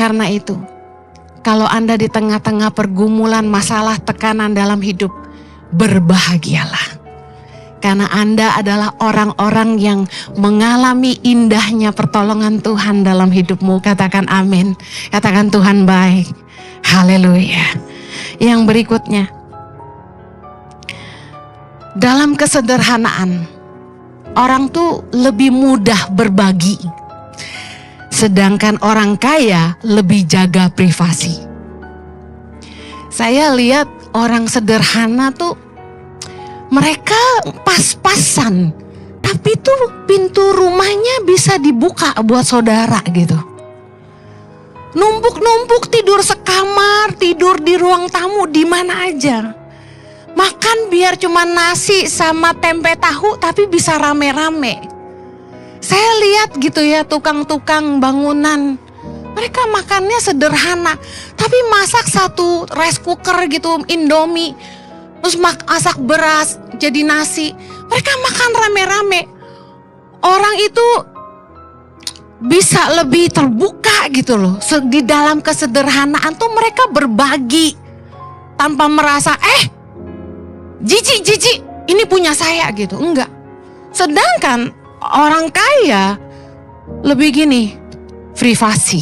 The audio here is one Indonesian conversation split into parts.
Karena itu, kalau Anda di tengah-tengah pergumulan, masalah, tekanan dalam hidup, berbahagialah. Karena Anda adalah orang-orang yang mengalami indahnya pertolongan Tuhan dalam hidupmu. Katakan amin. Katakan Tuhan baik. Haleluya. Yang berikutnya, dalam kesederhanaan, orang tuh lebih mudah berbagi. Sedangkan orang kaya lebih jaga privasi. Saya lihat orang sederhana tuh, mereka pas-pasan, tapi tuh pintu rumahnya bisa dibuka buat saudara gitu. Numpuk-numpuk tidur sekamar, tidur di ruang tamu, di mana aja. Makan biar cuma nasi sama tempe tahu, tapi bisa rame-rame. Saya lihat gitu ya, tukang-tukang bangunan, mereka makannya sederhana, tapi masak satu rice cooker gitu, Indomie, terus masak beras jadi nasi. Mereka makan rame-rame. Orang itu bisa lebih terbuka gitu loh. Di dalam kesederhanaan tuh mereka berbagi tanpa merasa jijik, ini punya saya gitu. Enggak. Sedangkan orang kaya lebih gini, privasi.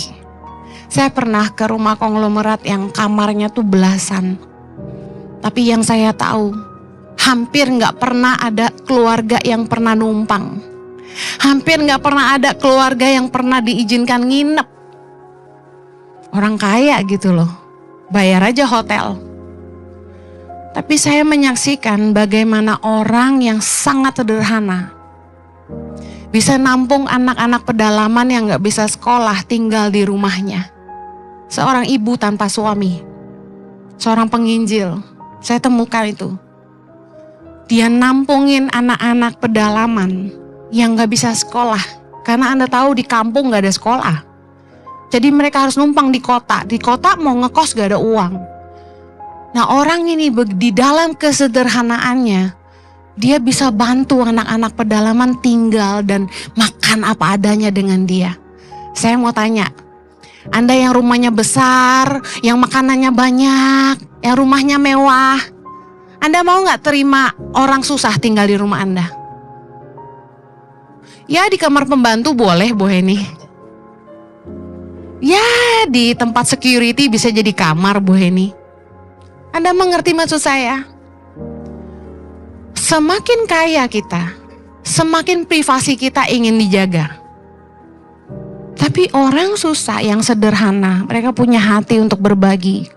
Saya pernah ke rumah konglomerat yang kamarnya tuh belasan. Tapi yang saya tahu, hampir gak pernah ada keluarga yang pernah numpang. Hampir gak pernah ada keluarga yang pernah diizinkan nginep. Orang kaya gitu loh, bayar aja hotel. Tapi saya menyaksikan bagaimana orang yang sangat sederhana bisa nampung anak-anak pedalaman yang gak bisa sekolah tinggal di rumahnya. Seorang ibu tanpa suami, seorang penginjil, saya temukan itu. Dia nampungin anak-anak pedalaman yang gak bisa sekolah. Karena Anda tahu di kampung gak ada sekolah. Jadi mereka harus numpang di kota. Di kota mau ngekos gak ada uang. Nah, orang ini di dalam kesederhanaannya, dia bisa bantu anak-anak pedalaman tinggal dan makan apa adanya dengan dia. Saya mau tanya, Anda yang rumahnya besar, yang makanannya banyak, yang rumahnya mewah, Anda mau gak terima orang susah tinggal di rumah Anda? Ya di kamar pembantu boleh, Bu Heni. Ya di tempat security bisa jadi kamar, Bu Heni. Anda mengerti maksud saya? Semakin kaya kita, semakin privasi kita ingin dijaga. Tapi orang susah yang sederhana, mereka punya hati untuk berbagi.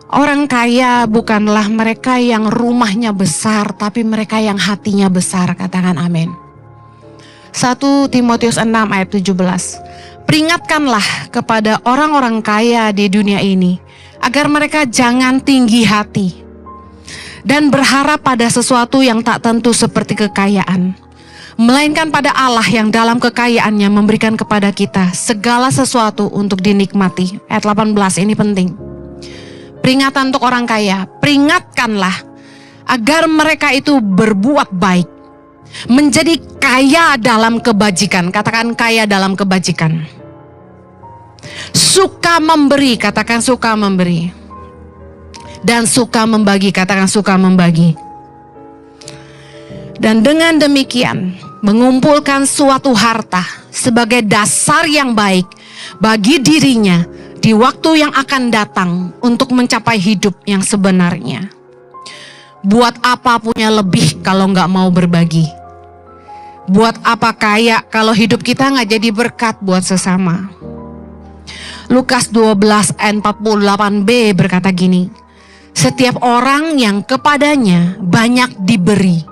Orang kaya bukanlah mereka yang rumahnya besar, tapi mereka yang hatinya besar. Katakan amin. 1 Timotius 6 ayat 17. Peringatkanlah kepada orang-orang kaya di dunia ini, agar mereka jangan tinggi hati dan berharap pada sesuatu yang tak tentu seperti kekayaan, melainkan pada Allah yang dalam kekayaannya memberikan kepada kita segala sesuatu untuk dinikmati. Ayat 18 ini penting. Peringatan untuk orang kaya, peringatkanlah agar mereka itu berbuat baik, menjadi kaya dalam kebajikan. Katakan kaya dalam kebajikan. Suka memberi, katakan suka memberi. Dan suka membagi, katakan suka membagi. Dan dengan demikian mengumpulkan suatu harta sebagai dasar yang baik bagi dirinya di waktu yang akan datang untuk mencapai hidup yang sebenarnya. Buat apa punya lebih kalau nggak mau berbagi? Buat apa kaya kalau hidup kita nggak jadi berkat buat sesama? Lukas 12 ayat 48b berkata gini, setiap orang yang kepadanya banyak diberi,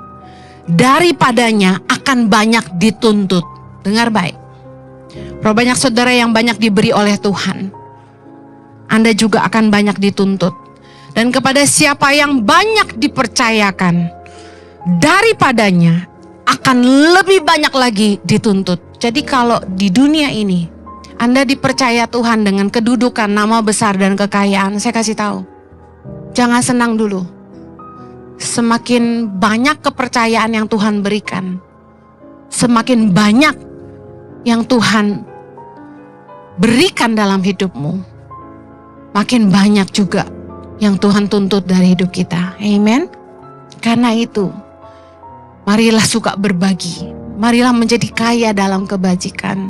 daripadanya akan banyak dituntut. Dengar baik. Berapa banyak saudara yang banyak diberi oleh Tuhan, Anda juga akan banyak dituntut. Dan kepada siapa yang banyak dipercayakan, daripadanya akan lebih banyak lagi dituntut. Jadi kalau di dunia ini Anda dipercaya Tuhan dengan kedudukan, nama besar dan kekayaan, saya kasih tahu, jangan senang dulu. Semakin banyak kepercayaan yang Tuhan berikan, semakin banyak yang Tuhan berikan dalam hidupmu, makin banyak juga yang Tuhan tuntut dari hidup kita. Amen. Karena itu, marilah suka berbagi. Marilah menjadi kaya dalam kebajikan.